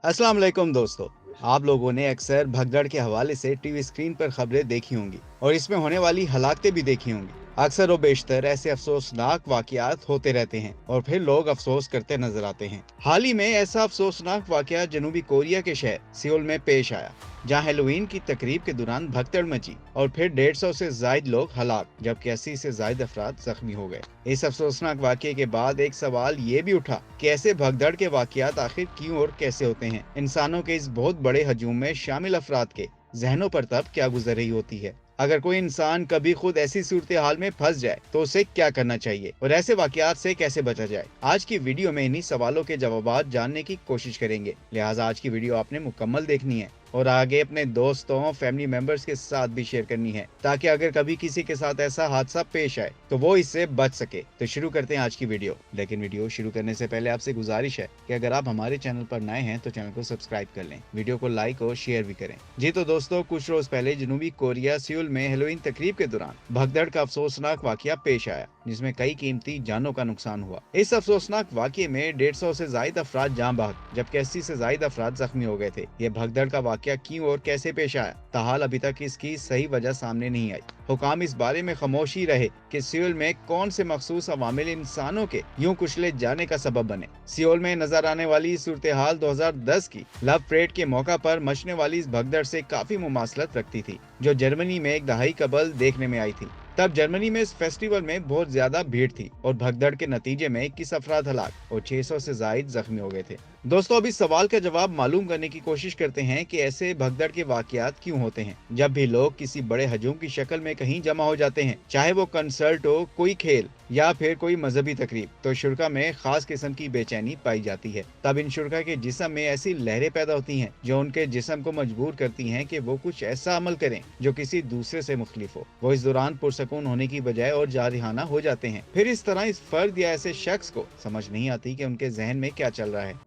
अस्सलाम वालेकुम दोस्तों। आप लोगों ने अक्सर भगदड़ के हवाले से टीवी स्क्रीन पर खबरें देखी होंगी और इसमें होने वाली हलाकतें भी देखी होंगी। अक्सर व बेशतर ऐसे अफसोसनाक वाकयात होते रहते हैं और फिर लोग अफसोस करते नजर आते हैं। हाल ही में ऐसा अफसोसनाक वाकया जनूबी कोरिया के शहर सियोल में पेश आया, जहां हैलोवीन की तकरीब के दौरान भगदड़ मची और फिर 150 से जायद लोग हलाक जबकि 80 से जायद अफराद जख्मी हो गए। इस अफसोसनाक वाकये के बाद एक सवाल ये भी उठा कि ऐसे भगदड़ के वाकयात आखिर क्यों और कैसे होते हैं। इंसानों के इस बहुत बड़े हजूम में शामिल अफराद के जहनों पर तब क्या गुजर रही होती है। अगर कोई इंसान कभी खुद ऐसी सूरत हाल में फंस जाए तो उसे क्या करना चाहिए और ऐसे वाकयात से कैसे बचा जाए। आज की वीडियो में इन्हीं सवालों के जवाब जानने की कोशिश करेंगे, लिहाजा आज की वीडियो आपने मुकम्मल देखनी है और आगे अपने दोस्तों फैमिली मेंबर्स के साथ भी शेयर करनी है, ताकि अगर कभी किसी के साथ ऐसा हादसा पेश आए तो वो इससे बच सके। तो शुरू करते हैं आज की वीडियो। लेकिन वीडियो शुरू करने से पहले आपसे गुजारिश है कि अगर आप हमारे चैनल पर नए हैं तो चैनल को सब्सक्राइब कर लें, वीडियो को लाइक और शेयर भी करें। जी तो दोस्तों, कुछ रोज पहले जनूबी कोरिया सियोल में हैलोवीन तकरीब के दौरान भगदड़ का अफसोसनाक वाकया पेश आया, जिसमें कई कीमती जानों का नुकसान हुआ। इस अफसोसनाक वाकये में 150 से जायद अफराद जान बहक जबकि 80 से जायद अफराद जख्मी हो गए थे। यह भगदड़ का वाकया क्यों और कैसे पेश आया, ताहाल अभी तक इसकी सही वजह सामने नहीं आई। हुकाम इस बारे में खामोश ही रहे कि सियोल में कौन से मखसूस अवामिल इंसानों के यूं कुचले जाने का सबब बने। सियोल में नजर आने वाली सूरत हाल 2010 की लव परेड के मौका पर मचने वाली इस भगदड़ से काफी मुमासलत रखती थी, जो जर्मनी में एक दहाई कबल देखने में आई थी। तब जर्मनी में इस फेस्टिवल में बहुत ज्यादा भीड़ थी और भगदड़ के नतीजे में 21 अफराद हलाक और 600 से जायद जख्मी हो गए थे। दोस्तों, अब इस सवाल का जवाब मालूम करने की कोशिश करते हैं कि ऐसे भगदड़ के वाकयात क्यों होते हैं। जब भी लोग किसी बड़े हजूम की शक्ल में कहीं जमा हो जाते हैं, चाहे वो कंसर्ट हो, कोई खेल या फिर कोई मजहबी तकरीब, तो शुरा में खास किस्म की बेचैनी पाई जाती है। तब इन शुरा के जिस्म में ऐसी लहरें पैदा होती हैं जो उनके जिस्म को मजबूर करती हैं कि वो कुछ ऐसा अमल करें जो किसी दूसरे से मुख्तलिफ हो। वो इस दौरान पुरसकून होने की बजाय और जारिहाना हो जाते हैं। फिर इस तरह इस फर्द या ऐसे शख्स को समझ नहीं आती कि उनके जहन में क्या चल रहा है।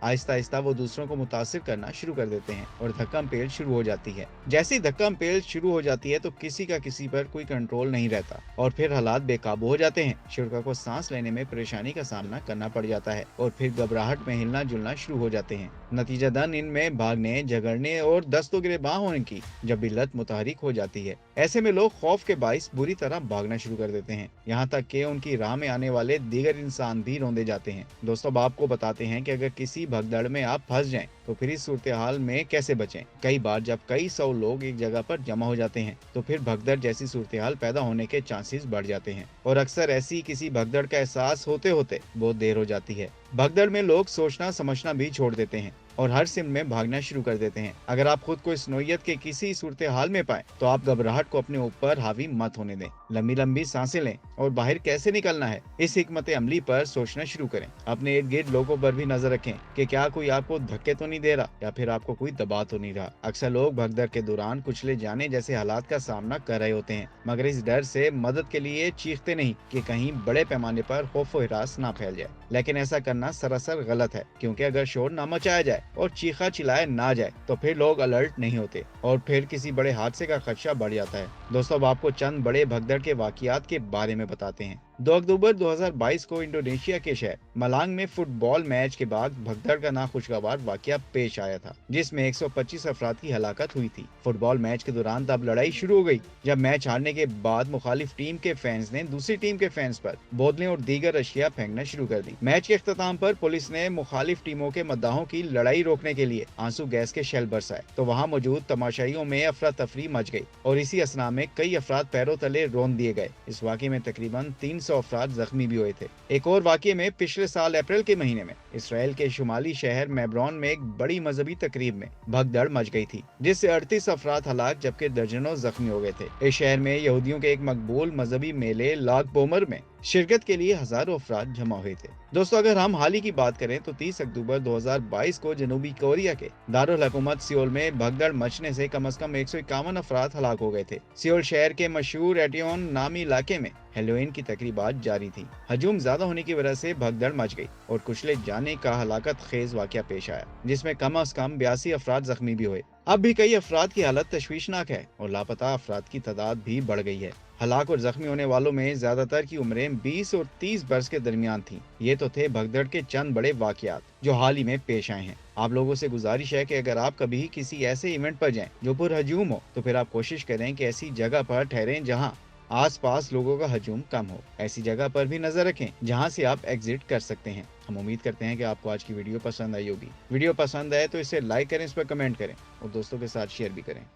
आहिस्ता आहिस्ता वो दूसरों को मुतासिर करना शुरू कर देते हैं और धक्कम पेल शुरू हो जाती है। जैसे ही धक्कम पेल शुरू हो जाती है तो किसी का किसी पर कोई कंट्रोल नहीं रहता और फिर हालात बेकाबू हो जाते हैं। शुरा को सांस लेने में परेशानी का सामना करना पड़ जाता है और फिर घबराहट में हिलना जुलना शुरू हो जाते हैं। नतीजतन इनमें भागने, झगड़ने और दस्तों गिरबां होने की जब भी लत मुतहरिक हो जाती है, ऐसे में लोग खौफ के बाइस बुरी तरह भागना शुरू कर देते हैं, यहाँ तक कि उनकी राह में आने वाले दीगर इंसान भी रौंदे जाते हैं। दोस्तों, अब आपको बताते हैं कि अगर किसी भगदड़ में आप फंस जाएं तो फिर इस सूरत हाल में कैसे बचें। कई बार जब कई सौ लोग एक जगह पर जमा हो जाते हैं तो फिर भगदड़ जैसी सूरत हाल पैदा होने के चांसेस बढ़ जाते हैं और अक्सर ऐसी किसी भगदड़ का एहसास होते होते बहुत देर हो जाती है। भगदड़ में लोग सोचना समझना भी छोड़ देते हैं और हर सिम में भागना शुरू कर देते हैं। अगर आप खुद को इस नोयत के किसी सूरत हाल में पाए तो आप घबराहट को अपने ऊपर हावी मत होने दें। लंबी लंबी सांसें लें और बाहर कैसे निकलना है इस हिकमत अमली पर सोचना शुरू करें। अपने इर्द गिर्द लोगों पर भी नजर रखें कि क्या कोई आपको धक्के तो नहीं दे रहा या फिर आपको कोई दबा तो नहीं रहा। अक्सर लोग भगदड़ के दौरान कुचले जाने जैसे हालात का सामना कर रहे होते हैं, मगर इस डर से मदद के लिए चीखते नहीं कि कहीं बड़े पैमाने पर खौफ व हिरास ना फैल जाए। लेकिन ऐसा करना सरासर गलत है, क्योंकि अगर शोर ना मचाया जाए और चीखा चिल्लाया ना जाए तो फिर लोग अलर्ट नहीं होते और फिर किसी बड़े हादसे का खदशा बढ़ जाता है। दोस्तों, अब आपको चंद बड़े भगदड़ के वाकयात के बारे में बताते हैं। 2 अक्टूबर 2022 को इंडोनेशिया के शहर मलांग में फुटबॉल मैच के बाद भगदड़ का नाखुशगवार वाकया पेश आया था, जिसमें 125 अफराद की हलाकत हुई थी। फुटबॉल मैच के दौरान तब लड़ाई शुरू हो गई जब मैच हारने के बाद मुखालिफ टीम के फैंस ने दूसरी टीम के फैंस पर बोतलें और दीगर अशिया फेंकना शुरू कर दी। मैच के इख्तिताम पर पुलिस ने मुखालिफ टीमों के मद्दाहों की लड़ाई रोकने के लिए आंसू गैस के शेल बरसाए तो वहां मौजूद तमाशाइयों में अफरा तफरी मच गई और इसी असना में कई अफराद पैरों तले रौंद दिए गए। इस वाकये में तकरीबन 300 अफराद जख्मी भी हुए थे। एक और वाकये में पिछले साल अप्रैल के महीने में इसराइल के शुमाली शहर मेब्रॉन में एक बड़ी मजहबी तकरीब में भगदड़ मच गई थी, जिससे 38 अफराद हलाक जबकि दर्जनों जख्मी हो गए थे। इस शहर में यहूदियों के एक मकबूल मजहबी मेले लाग पोमर में शिरकत के लिए हजारों अफराद जमा हुए थे। दोस्तों, अगर हम हाल ही की बात करें तो 30 अक्टूबर 2022 को जनूबी कोरिया के दारुल हुकूमत सियोल में भगदड़ मचने से कम 151 अफराद हलाक हो गए थे। सियोल शहर के मशहूर एटियोन नामी इलाके में हेलोइन की तकरीबात जारी थी। हजूम ज्यादा होने की वजह से भगदड़ मच गई और कुचले जाने का हलाकत खेज वाकया पेश आया, जिसमें कम से कम 82 अफराद जख्मी भी हुए। अब भी कई अफराद की हालत तशवीशनाक है और लापता अफराद की तादाद भी बढ़ गई है। हलाक और जख्मी होने वालों में ज्यादातर की उम्रें 20 और 30 बरस के दरमियान थीं। ये तो थे भगदड़ के चंद बड़े वाकयात जो हाल ही में पेश आए हैं। आप लोगों से गुजारिश है कि अगर आप कभी किसी ऐसे इवेंट पर जाएं जो पुरहजूम हो, तो फिर आप कोशिश करें कि ऐसी जगह पर ठहरें जहां आसपास लोगों का हजूम कम हो। ऐसी जगह पर भी नजर रखें जहां से आप एग्जिट कर सकते हैं। हम उम्मीद करते हैं कि आपको आज की वीडियो पसंद आई होगी। वीडियो पसंद आए तो इसे लाइक करें, इस पर कमेंट करें और दोस्तों के साथ शेयर भी करें।